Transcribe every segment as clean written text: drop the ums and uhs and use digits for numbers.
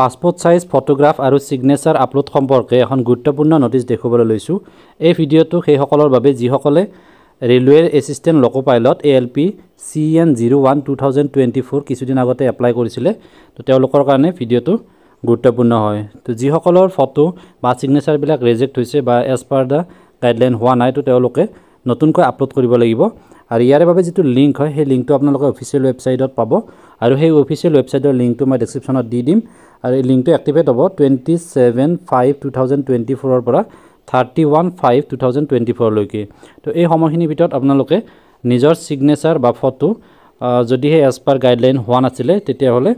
Passport size photograph আৰু signature upload সম্পৰ্কে এখন গুৰুত্বপূৰ্ণ নোটিছ দেখুৱাবলৈ লৈছো। এই ভিডিঅ'টো সেই সকলৰ বাবে যিসকলে ৰেলৱেৰ assistant loco pilot ALP CN01 2024 কিছুদিন আগতে এপ্লাই কৰিছিলে। তো তেওঁলোকৰ কাৰণে ভিডিঅ'টো গুৰুত্বপূৰ্ণ হয়। তো যিসকলৰ ফটো বা সিগনেচাৰ বিলাক ৰিজেক্ট হৈছে বা এজ পাৰ দা গাইডলাইন হোৱা নাই, তো তেওঁলোকে নতুনকৈ আপলোড কৰিব লাগিব। আৰু ইয়াৰ বাবে যেটো লিংক হয় সেই লিংকটো আপোনালোকে অফিচিয়েল ৱেবছাইটত পাব আৰু সেই অফিচিয়েল ৱেবছাইটৰ লিংকটো মই ডেসক্ৰিপচনত দি দিম। আৰু এই লিংকটো এক্টিভেট হ'ব 27/5/2024 ৰ পৰা 31/5/2024 লৈকে। তো এই সময়খিনিৰ ভিতৰত আপোনালোকে নিজৰ সিগনেচাৰ বা ফটো যদিহে এজ পাৰ গাইডলাইন হোৱা নাছিলে তেতিয়াহ'লে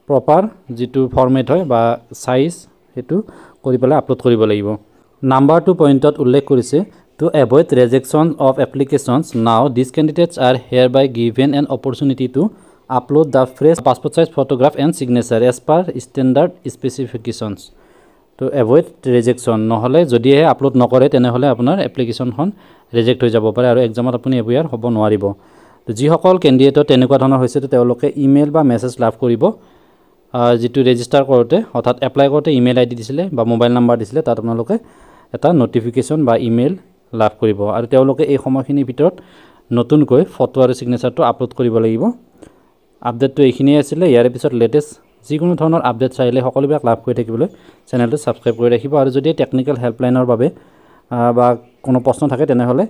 প্ৰপাৰ যেটো ফৰমেট হয় বা সাইজ হেতু কৰি পেলাই আপলোড কৰিব লাগিব। নাম্বাৰ 2 পইণ্টত উল্লেখ কৰিছে To avoid rejection of applications, now these candidates are hereby given an opportunity to upload the fresh passport size photograph and signature as per standard specifications. To avoid rejection, নহলে যদিহে upload নকৰে তেনেহলে আপোনাৰ এপ্লিকেশনখন reject হৈ যাব পাৰে আৰু এক্সামত আপুনি এপিয়াৰ হ'ব নোৱাৰিব। তো যিসকল ক্যান্ডিডেটৰ তেনেকুৱা ধৰণৰ হৈছে তেওঁলোকে ইমেইল বা মেছেজ লাভ কৰিব যেটো ৰেজিষ্টাৰ কৰোতে অৰ্থাৎ এপ্লাই কৰোতে ইমেইল আইডি দিছিলে বা মোবাইল নাম্বাৰ দিছিলে, তাত আপোনালোকে এটা নটিফিকেশন বা ইমেইল লাভ কৰিব আৰু তেওঁলোকে এই সময়খিনিৰ ভিতৰত নতুনকৈ ফটো আৰু সিগনেচাৰটো আপলোড কৰিব লাগিব। আপডেটটো এইখিনিয়ে আছিল। ইয়াৰ পিছত লেটেষ্ট যিকোনো ধৰণৰ আপডেট চাইলে সকলোবিলাক লাভ কৰি থাকিবলৈ চেনেলটো সাবস্ক্ৰাইব কৰি ৰাখিব আৰু যদি টেকনিক্যাল হেল্পলাইনৰ বাবে বা কোনো প্ৰশ্ন থাকে তেনেহলে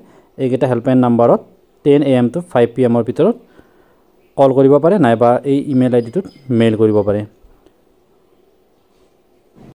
এইকেইটা হেল্পলাইন নম্বৰত 10 AM to 5 PM ৰ ভিতৰত কল কৰিব পাৰে নাইবা এই ইমেইল আইডিটোত মেইল কৰিব পাৰে।